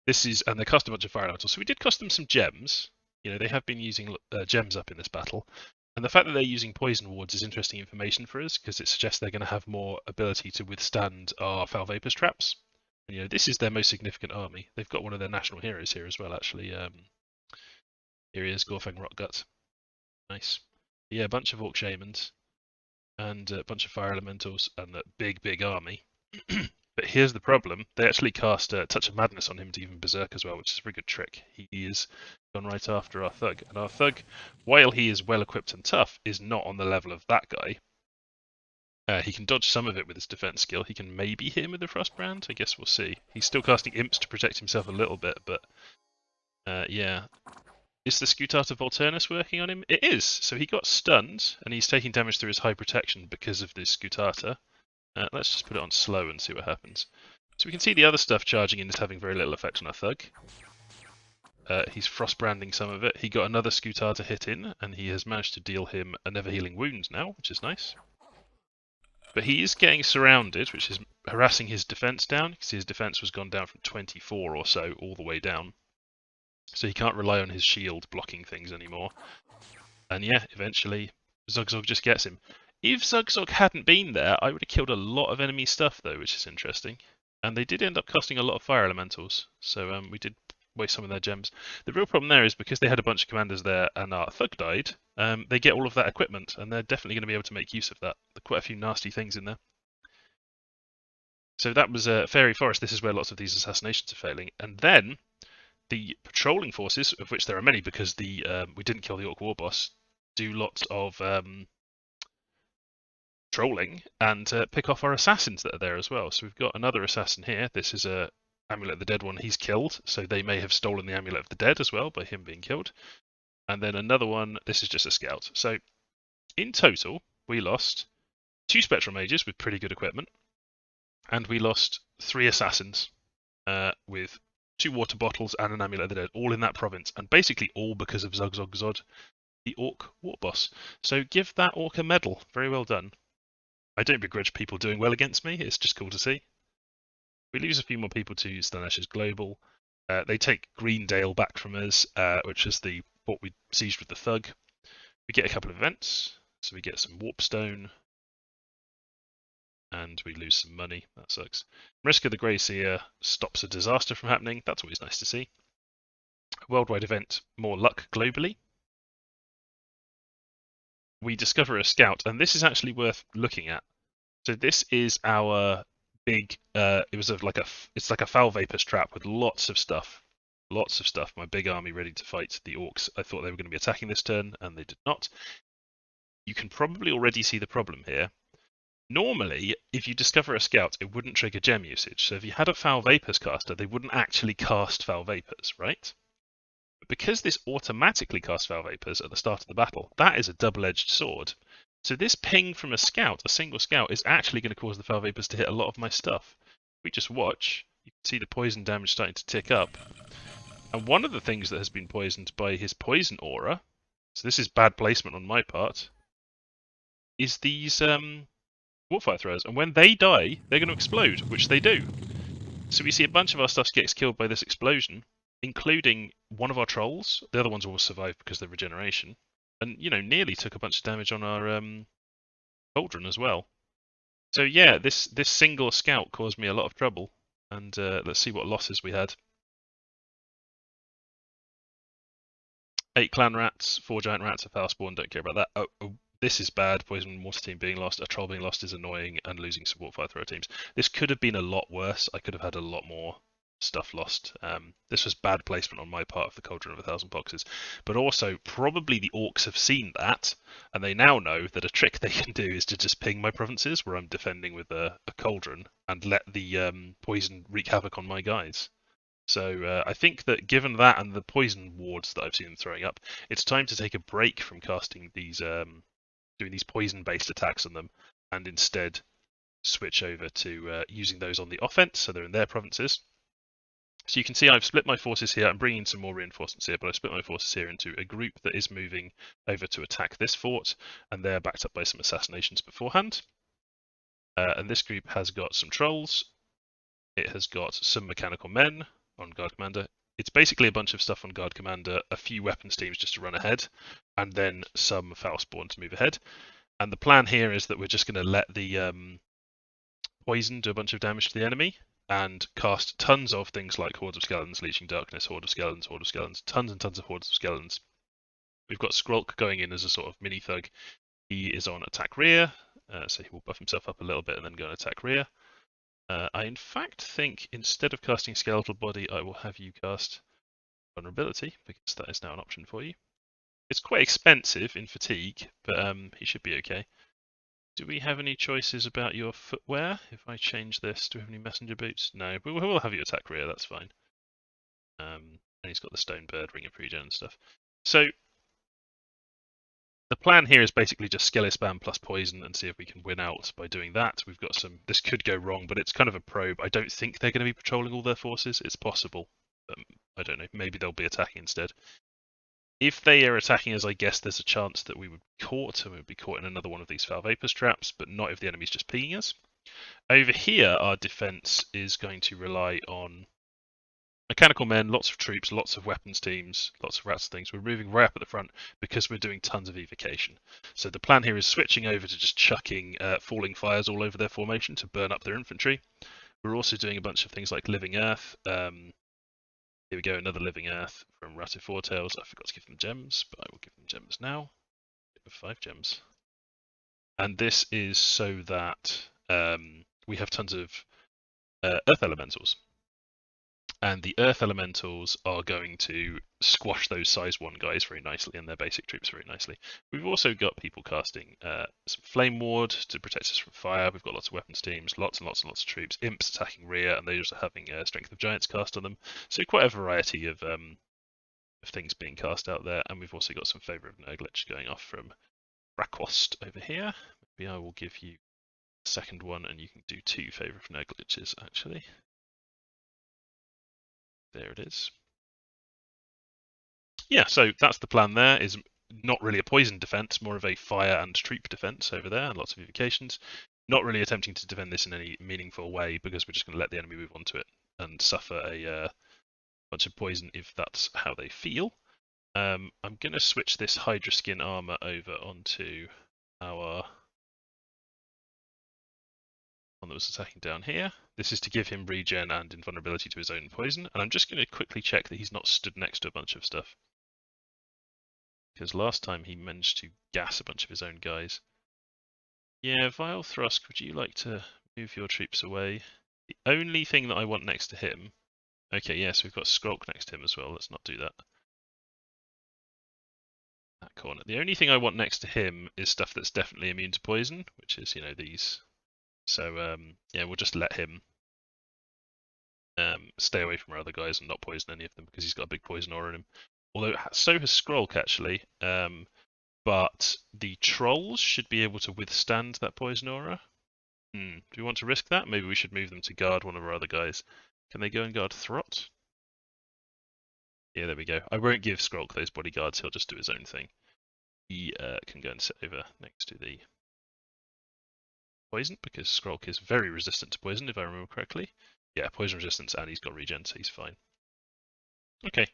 this is, and they cast a bunch of fire elementals. So we did cost them some gems. You know, they have been using gems up in this battle. And the fact that they're using poison wards is interesting information for us because it suggests they're going to have more ability to withstand our foul vapors traps. You know, this is their most significant army. They've got one of their national heroes here as well, actually. Here he is, Gorfang Rotgut. Nice. Yeah, a bunch of Orc Shamans and a bunch of Fire Elementals and that big army. But here's the problem. They actually cast a Touch of Madness on him to even Berserk as well, which is a very good trick. He is gone right after our Thug. And our Thug, while he is well equipped and tough, is not on the level of that guy. He can dodge some of it with his defense skill. He can maybe hit him with the Frostbrand. I guess we'll see. He's still casting imps to protect himself a little bit, but yeah. Is the Scutata Volturnus working on him? It is. So he got stunned, and he's taking damage through his high protection because of this Scutata. Let's just put it on slow and see what happens. So we can see the other stuff charging in is having very little effect on our Thug. He's Frostbranding some of it. He got another Scutata hit in, and he has managed to deal him a never healing wound now, which is nice. But he is getting surrounded, which is harassing his defense down, because his defense was gone down from 24 or so all the way down. So he can't rely on his shield blocking things anymore. And yeah, eventually Zugzog just gets him. If Zugzog hadn't been there, I would have killed a lot of enemy stuff though, which is interesting. And they did end up costing a lot of fire elementals, so we did waste some of their gems. The real problem there is because they had a bunch of commanders there and our thug died, they get all of that equipment, and they're definitely going to be able to make use of that. There are quite a few nasty things in there. So that was Fairy Forest. This is where lots of these assassinations are failing. And then the patrolling forces, of which there are many because we didn't kill the Orc War Boss, do lots of trolling and pick off our assassins that are there as well. So we've got another assassin here. This is a Amulet of the Dead one. He's killed, so they may have stolen the Amulet of the Dead as well by him being killed. And then another one. This is just a scout. So in total, we lost 2 Spectral Mages with pretty good equipment, and we lost 3 assassins with 2 water bottles and an Amulet of the Dead, all in that province, and basically all because of Zugzog-Zod, the Orc War Boss. So give that Orc a medal. Very well done. I don't begrudge people doing well against me. It's just cool to see. We lose a few more people to Slanesh's Global. They take Greendale back from us, which is the what we sieged with the Thug. We get a couple of events, so we get some Warpstone, and we lose some money. That sucks. Risk of the Grey Seer stops a disaster from happening. That's always nice to see. Worldwide event, more luck globally. We discover a scout, and this is actually worth looking at. So this is our big. It's like a foul vapors trap with lots of stuff. My big army ready to fight the orcs. I thought they were going to be attacking this turn, and they did not. You can probably already see the problem here. Normally, if you discover a scout, it wouldn't trigger gem usage. So if you had a foul vapors caster, they wouldn't actually cast foul vapors, right? But because this automatically casts foul vapors at the start of the battle, that is a double-edged sword. So this ping from a scout, a single scout, is actually going to cause the foul vapors to hit a lot of my stuff. If we just watch, you can see the poison damage starting to tick up. And one of the things that has been poisoned by his poison aura, so this is bad placement on my part, is these Warfire Throwers. And when they die, they're going to explode, which they do. So we see a bunch of our stuff gets killed by this explosion, including one of our trolls. The other ones will survive because of regeneration. And, nearly took a bunch of damage on our Cauldron as well. So yeah, this single scout caused me a lot of trouble. And let's see what losses we had. 8 clan rats, 4 giant rats, a foul spawn, don't care about that. Oh, this is bad. Poison water team being lost, a troll being lost is annoying, and losing support fire thrower teams. This could have been a lot worse. I could have had a lot more stuff lost. This was bad placement on my part of the Cauldron of 1,000 Boxes. But also, probably the orcs have seen that, and they now know that a trick they can do is to just ping my provinces where I'm defending with a Cauldron and let the poison wreak havoc on my guys. So I think that given that and the poison wards that I've seen them throwing up, it's time to take a break from casting these, doing these poison-based attacks on them, and instead switch over to using those on the offense, so they're in their provinces. So you can see I've split my forces here. I'm bringing some more reinforcements here, but I've split my forces here into a group that is moving over to attack this fort, and they're backed up by some assassinations beforehand. And this group has got some trolls. It has got some mechanical men on Guard Commander. It's basically a bunch of stuff on Guard Commander, a few weapons teams just to run ahead, and then some foul spawn to move ahead. And the plan here is that we're just going to let the poison do a bunch of damage to the enemy, and cast tons of things like Hordes of Skeletons, Leeching Darkness, Horde of Skeletons, tons and tons of Hordes of Skeletons. We've got Skrulk going in as a sort of mini thug. He is on attack rear, so he will buff himself up a little bit and then go and attack rear. I in fact think instead of casting Skeletal Body, I will have you cast Vulnerability, because that is now an option for you. It's quite expensive in fatigue, but he should be okay. Do we have any choices about your footwear? If I change this, do we have any messenger boots? No, but we'll have you attack rear, that's fine. And he's got the Stone Bird, Ring of Pregen and stuff. So the plan here is basically just Skelly spam plus poison and see if we can win out by doing that. We've got some. This could go wrong, but it's kind of a probe. I don't think they're going to be patrolling all their forces. It's possible. I don't know. Maybe they'll be attacking instead. If they are attacking us, I guess there's a chance that we would be caught, and we would be caught in another one of these foul vapors traps, but not if the enemy's just pinging us. Over here, our defense is going to rely on Mechanical men, lots of troops, lots of weapons teams, lots of rats and things. We're moving right up at the front because we're doing tons of evocation. So the plan here is switching over to just chucking falling fires all over their formation to burn up their infantry. We're also doing a bunch of things like Living Earth. Here we go, another Living Earth from Ratted Fourtails. I forgot to give them gems, but I will give them gems now. 5 gems. And this is so that we have tons of Earth Elementals. And the Earth Elementals are going to squash those size 1 guys very nicely and their basic troops very nicely. We've also got people casting some Flame Ward to protect us from fire. We've got lots of weapons teams, lots and lots and lots of troops. Imps attacking rear, and those are having Strength of Giants cast on them. So quite a variety of things being cast out there. And we've also got some Favour of Nurglitch going off from Rakwost over here. Maybe I will give you a second one, and you can do 2 Favour of Nurglitches actually. There it is. Yeah, so that's the plan there, is not really a poison defense, more of a fire and troop defense over there, and lots of evocations. Not really attempting to defend this in any meaningful way, because we're just going to let the enemy move on to it and suffer a bunch of poison if that's how they feel. I'm going to switch this Hydra Skin armor over onto our one that was attacking down here. This is to give him regen and invulnerability to his own poison, and I'm just going to quickly check that he's not stood next to a bunch of stuff. Because last time he managed to gas a bunch of his own guys. Yeah, Vile Thrusk, would you like to move your troops away? The only thing that I want next to him... Okay, yes, we've got Skrulk next to him as well. Let's not do that. That corner. The only thing I want next to him is stuff that's definitely immune to poison, which is, you know, these. So, yeah, we'll just let him stay away from our other guys and not poison any of them because he's got a big poison aura in him. Although, so has Skrulk, actually. But the trolls should be able to withstand that poison aura. Do we want to risk that? Maybe we should move them to guard one of our other guys. Can they go and guard Throt? Yeah, there we go. I won't give Skrulk those bodyguards, he'll just do his own thing. He can go and sit over next to the poison, because Skrulk is very resistant to poison, if I remember correctly. Yeah, poison resistance, and he's got regen, so he's fine. Okay.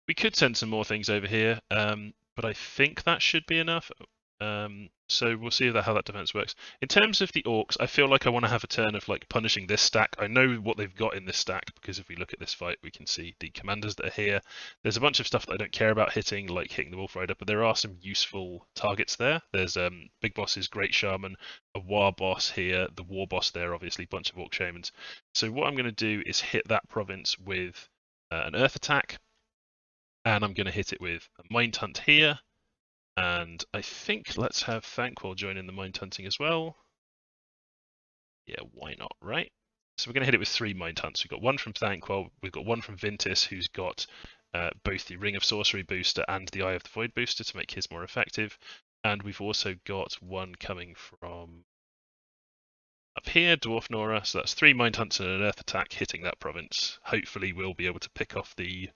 We could send some more things over here, but I think that should be enough. So we'll see how that defense works. In terms of the orcs, I feel like I want to have a turn of like punishing this stack. I know what they've got in this stack because if we look at this fight, we can see the commanders that are here. There's a bunch of stuff that I don't care about hitting, like hitting the Wolf Rider, but there are some useful targets there. There's Big Boss's Great Shaman, a War Boss here, the War Boss there, obviously, a bunch of Orc Shamans. So what I'm going to do is hit that province with an Earth attack, and I'm going to hit it with a Mind Hunt here. And I think let's have Thanquol join in the mind hunting as well. Yeah, why not, right? So we're going to hit it with 3 mind hunts. We've got one from Thanquol, we've got one from Vintis, who's got both the Ring of Sorcery booster and the Eye of the Void booster to make his more effective. And we've also got one coming from up here, Dwarf Nora. So that's 3 mind hunts and an Earth attack hitting that province. Hopefully we'll be able to pick off the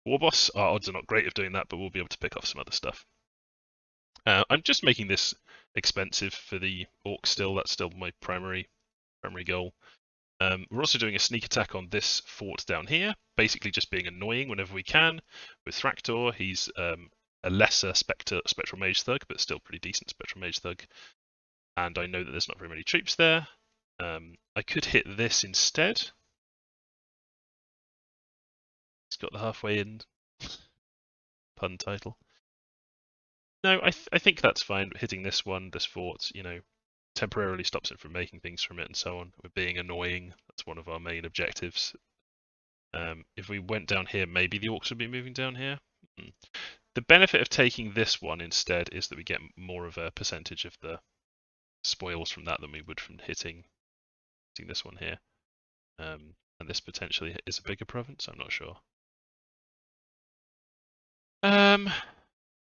War Boss. Our odds are not great of doing that, but we'll be able to pick off some other stuff. I'm just making this expensive for the orcs still. That's still my primary goal. We're also doing a sneak attack on this fort down here, basically just being annoying whenever we can. With Thraktor, he's a lesser Spectral Mage Thug, but still pretty decent Spectral Mage Thug. And I know that there's not very many troops there. I could hit this instead. It's got the halfway in pun title. No, I think that's fine. Hitting this one, this fort, you know, temporarily stops it from making things from it and so on. We're being annoying. That's one of our main objectives. If we went down here, maybe the orcs would be moving down here. The benefit of taking this one instead is that we get more of a percentage of the spoils from that than we would from hitting this one here. And this potentially is a bigger province, I'm not sure.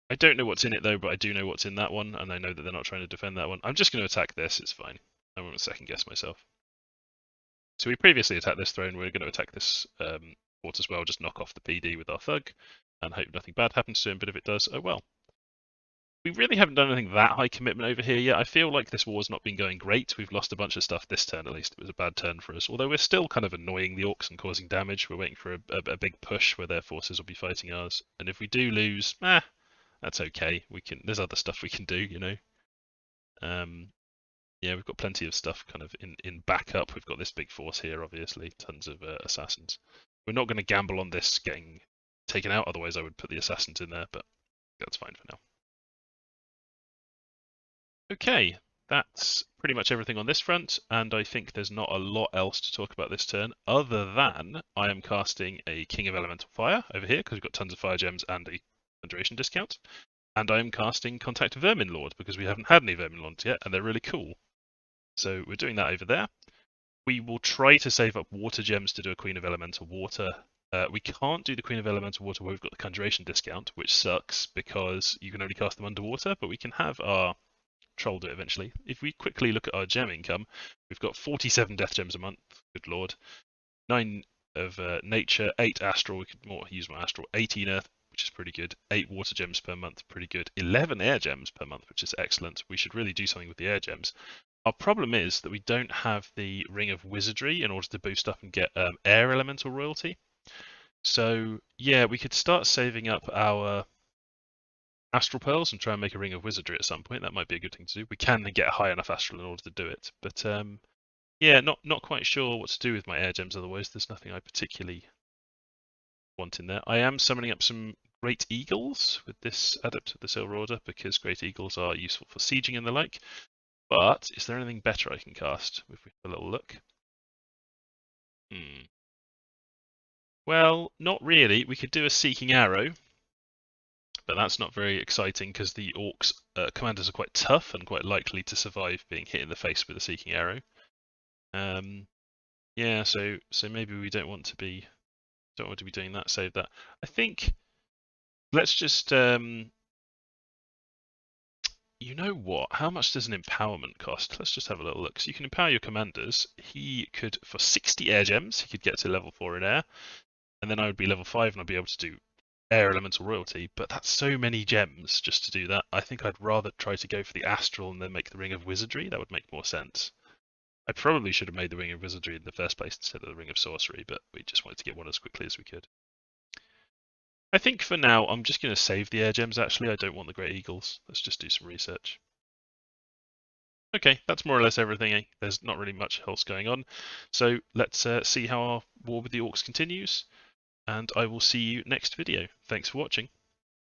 I don't know what's in it though, but I do know what's in that one, and I know that they're not trying to defend that one. I'm just going to attack this, it's fine. I won't second guess myself. So we previously attacked this throne, we're going to attack this fort as well, just knock off the PD with our thug, and hope nothing bad happens to him, but if it does, oh well. we really haven't done anything that high commitment over here yet. I feel like this war's not been going great. We've lost a bunch of stuff this turn, at least. It was a bad turn for us. Although we're still kind of annoying the orcs and causing damage. We're waiting for a big push where their forces will be fighting ours. And if we do lose, that's okay. There's other stuff we can do, you know. Yeah, we've got plenty of stuff kind of in backup. We've got this big force here, obviously, tons of assassins. We're not going to gamble on this getting taken out, otherwise I would put the assassins in there, but that's fine for now. Okay, that's pretty much everything on this front, and I think there's not a lot else to talk about this turn, other than I am casting a King of Elemental Fire over here, because we've got tons of fire gems and a duration discount. And I am casting Contact Vermin Lord, because we haven't had any Vermin Lords yet, and they're really cool. So we're doing that over there. We will try to save up water gems to do a Queen of Elemental Water. We can't do the Queen of Elemental Water where we've got the Conjuration discount, which sucks because you can only cast them underwater, but we can have our Troll do it eventually. If we quickly look at our gem income, we've got 47 Death Gems a month, good lord. 9 of Nature, 8 Astral, we could use more Astral, 18 Earth, which is pretty good. 8 Water Gems per month, pretty good. 11 Air Gems per month, which is excellent. We should really do something with the Air Gems. Our problem is that we don't have the Ring of Wizardry in order to boost up and get Air Elemental Royalty. So, yeah, we could start saving up our Astral Pearls and try and make a Ring of Wizardry at some point. That might be a good thing to do. We can get a high enough Astral in order to do it. But, yeah, not quite sure what to do with my Air Gems otherwise. There's nothing I particularly want in there. I am summoning up some Great Eagles with this Adept of the Silver Order because Great Eagles are useful for sieging and the like. But is there anything better I can cast if we have a little look? Well, not really. We could do a Seeking Arrow, but that's not very exciting because the Orcs commanders are quite tough and quite likely to survive being hit in the face with a Seeking Arrow. Yeah, so maybe we don't want to be doing that. Save that. I think let's just you know what? How much does an empowerment cost? Let's just have a little look. So you can empower your commanders. He could, for 60 air gems, he could get to level 4 in air. And then I would be level 5 and I'd be able to do air elemental royalty. But that's so many gems just to do that. I think I'd rather try to go for the astral and then make the Ring of Wizardry. That would make more sense. I probably should have made the Ring of Wizardry in the first place instead of the Ring of Sorcery, but we just wanted to get one as quickly as we could. I think for now, I'm just going to save the air gems, actually. I don't want the Great Eagles. Let's just do some research. Okay, that's more or less everything. Eh? There's not really much else going on. So let's see how our war with the Orcs continues. And I will see you next video. Thanks for watching.